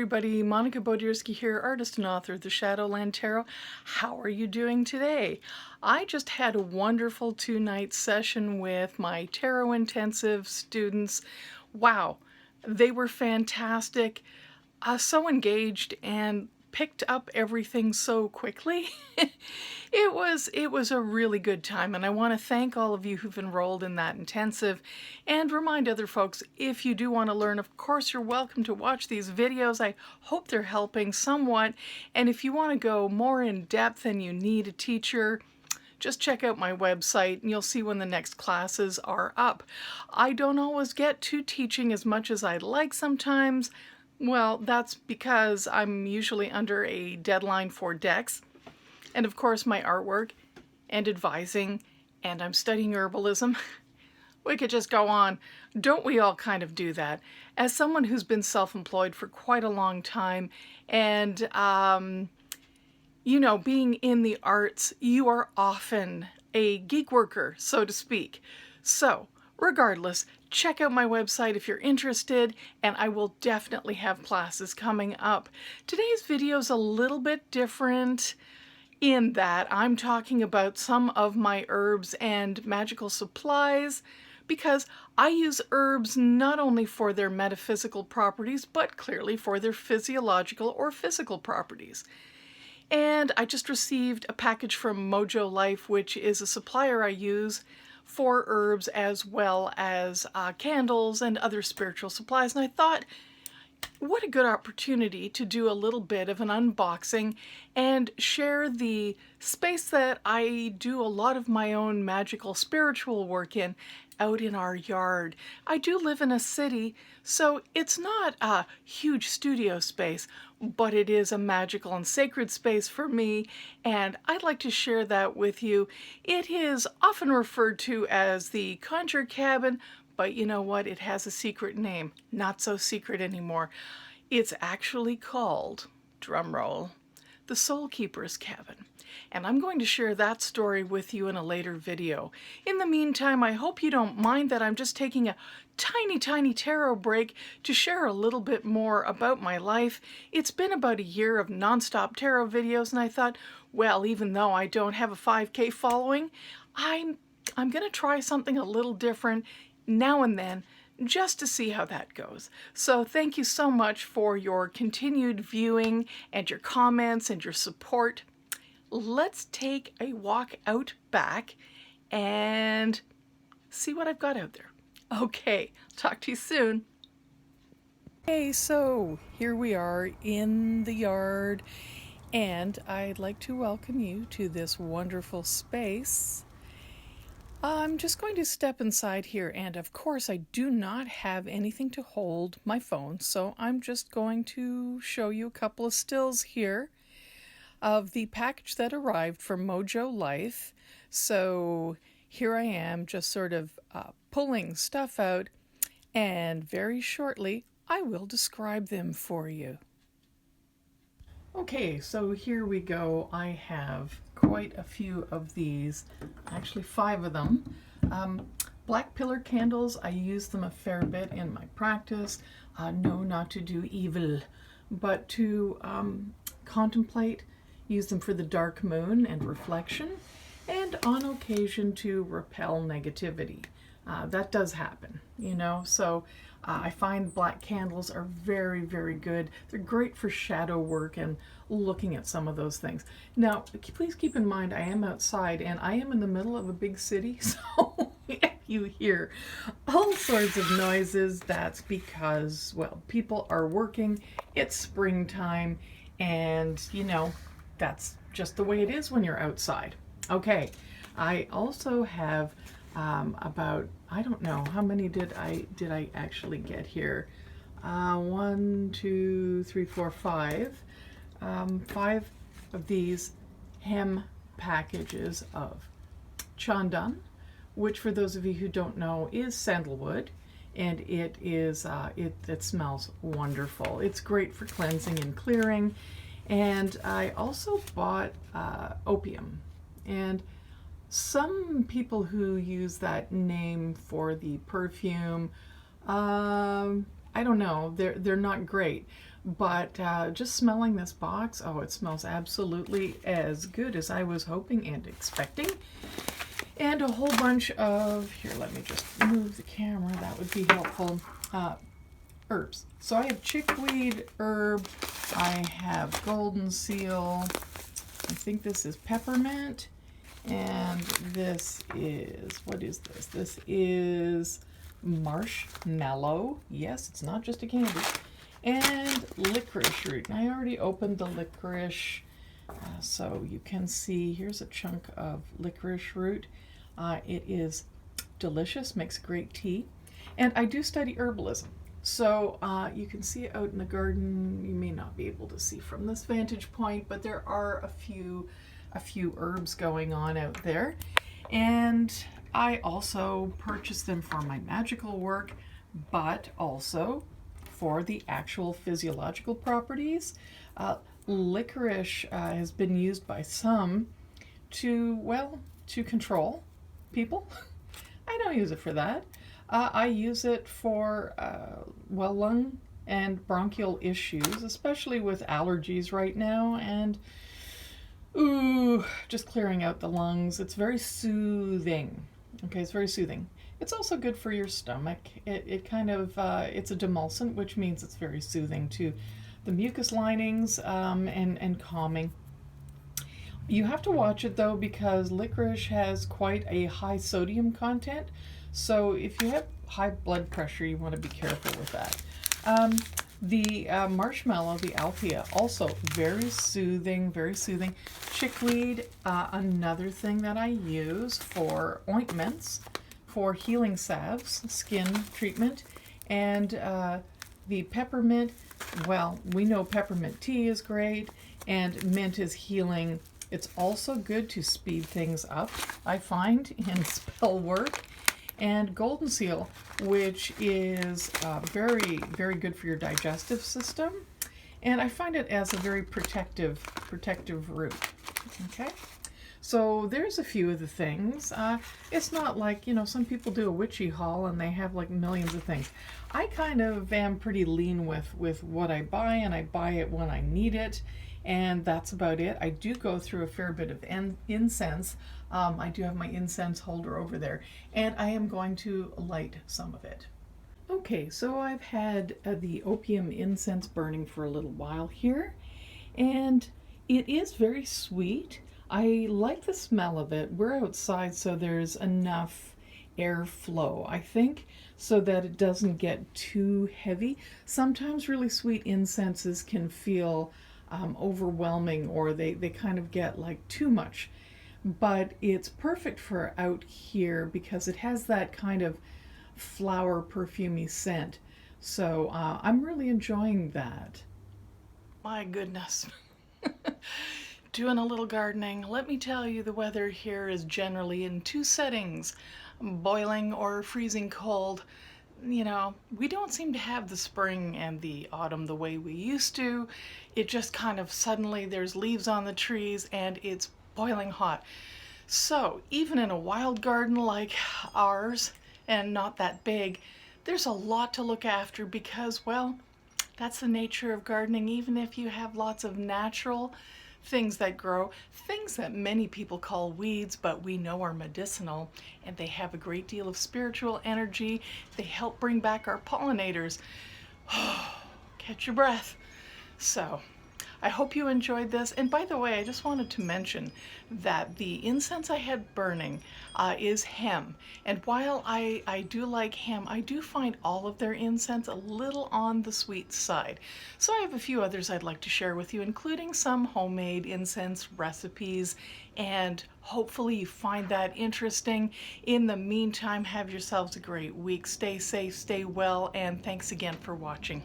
everybody, Monica Bodierski here, artist and author of the Shadowland Tarot. How are you doing today? I just had a wonderful 2-night session with my tarot intensive students. Wow, they were fantastic, so engaged and picked up everything so quickly. It was a really good time, and I want to thank all of you who've enrolled in that intensive and remind other folks, if you do want to learn, of course you're welcome to watch these videos. I hope they're helping somewhat, and if you want to go more in depth and you need a teacher, just check out my website and you'll see when the next classes are up. I don't always get to teaching as much as I'd like sometimes. Well, that's because I'm usually under a deadline for decks, and of course my artwork and advising, and I'm studying herbalism. We could just go on. Don't we all kind of do that? As someone who's been self-employed for quite a long time, and you know, being in the arts, you are often a geek worker, so to speak. So, regardless, check out my website if you're interested, and I will definitely have classes coming up. Today's video is a little bit different in that I'm talking about some of my herbs and magical supplies, because I use herbs not only for their metaphysical properties, but clearly for their physiological or physical properties. And I just received a package from Mojo Life, which is a supplier I use for herbs as well as candles and other spiritual supplies. And I thought, what a good opportunity to do a little bit of an unboxing and share the space that I do a lot of my own magical spiritual work in, out in our yard. I do live in a city, so it's not a huge studio space, but it is a magical and sacred space for me, and I'd like to share that with you. It is often referred to as the Conjure Cabin, but you know what? It has a secret name. Not so secret anymore. It's actually called, drumroll, the Soul Keeper's Cabin. And I'm going to share that story with you in a later video. In the meantime, I hope you don't mind that I'm just taking a tiny tarot break to share a little bit more about my life. It's been about a year of non-stop tarot videos, and I thought, well, even though I don't have a 5K following, I'm going to try something a little different now and then, just to see how that goes. So thank you so much for your continued viewing and your comments and your support. Let's take a walk out back and see what I've got out there. Okay, talk to you soon. Okay, so here we are in the yard, and I'd like to welcome you to this wonderful space. I'm just going to step inside here, and of course I do not have anything to hold my phone, so I'm just going to show you a couple of stills here of the package that arrived from Mojo Life. So here I am just sort of pulling stuff out, and very shortly I will describe them for you. Okay, so here we go. I have quite a few of these, actually 5 of them. Black pillar candles, I use them a fair bit in my practice. No, not to do evil, but to contemplate, use them for the dark moon and reflection, and on occasion to repel negativity. That does happen, you know, so I find black candles are very good. They're great for shadow work and looking at some of those things. Now, please keep in mind I am outside and I am in the middle of a big city, so if you hear all sorts of noises, that's because, well, people are working, it's springtime, and you know, that's just the way it is when you're outside. Okay, I also have about, I don't know, how many did I actually get here? 1, 2, 3, 4, 5. 5 of these hem packages of chandan, which for those of you who don't know is sandalwood, and it is it smells wonderful. It's great for cleansing and clearing. And I also bought opium, and some people who use that name for the perfume, I don't know, they're not great. But just smelling this box, oh, it smells absolutely as good as I was hoping and expecting. And a whole bunch of, here, let me just move the camera, that would be helpful, herbs. So I have chickweed herb, I have golden seal, I think this is peppermint, and this is, what is this? This is marshmallow. Yes, it's not just a candy. And licorice root. And I already opened the licorice, so you can see here's a chunk of licorice root. It is delicious, makes great tea. And I do study herbalism. So you can see it out in the garden. You may not be able to see from this vantage point, but there are a few herbs going on out there. And I also purchased them for my magical work, but also for the actual physiological properties. Licorice has been used by some to, well, to control people. I don't use it for that. I use it for, well, lung and bronchial issues, especially with allergies right now, and just clearing out the lungs. It's very soothing. Okay, it's very soothing. It's also good for your stomach. It kind of, it's a demulcent, which means it's very soothing to the mucus linings and calming. You have to watch it though, because licorice has quite a high sodium content. So if you have high blood pressure, you want to be careful with that. The marshmallow, the althea, also very soothing, very soothing. Chickweed, another thing that I use for ointments, for healing salves, skin treatment. And the peppermint, well, we know peppermint tea is great, and mint is healing. It's also good to speed things up, I find, in spell work. And golden seal, which is very, very good for your digestive system. And I find it as a very protective root. Okay? So there's a few of the things. It's not like, you know, some people do a witchy haul and they have like millions of things. I kind of am pretty lean with what I buy, and I buy it when I need it. And that's about it. I do go through a fair bit of incense. I do have my incense holder over there, and I am going to light some of it. Okay, so I've had the opium incense burning for a little while here, and it is very sweet. I like the smell of it. We're outside, so there's enough airflow, I think, so that it doesn't get too heavy. Sometimes really sweet incenses can feel overwhelming, or they kind of get like too much. But it's perfect for out here because it has that kind of flower perfumey scent. So I'm really enjoying that. My goodness. Doing a little gardening. Let me tell you, the weather here is generally in two settings, boiling or freezing cold. You know, we don't seem to have the spring and the autumn the way we used to. It just kind of suddenly there's leaves on the trees and it's boiling hot. So even in a wild garden like ours, and not that big, there's a lot to look after because, well, that's the nature of gardening. Even if you have lots of natural things that grow, things that many people call weeds, but we know are medicinal, and they have a great deal of spiritual energy. They help bring back our pollinators. Catch your breath. So I hope you enjoyed this. And by the way, I just wanted to mention that the incense I had burning is hemp. And while I do like hemp, I do find all of their incense a little on the sweet side. So I have a few others I'd like to share with you, including some homemade incense recipes. And hopefully you find that interesting. In the meantime, have yourselves a great week. Stay safe, stay well, and thanks again for watching.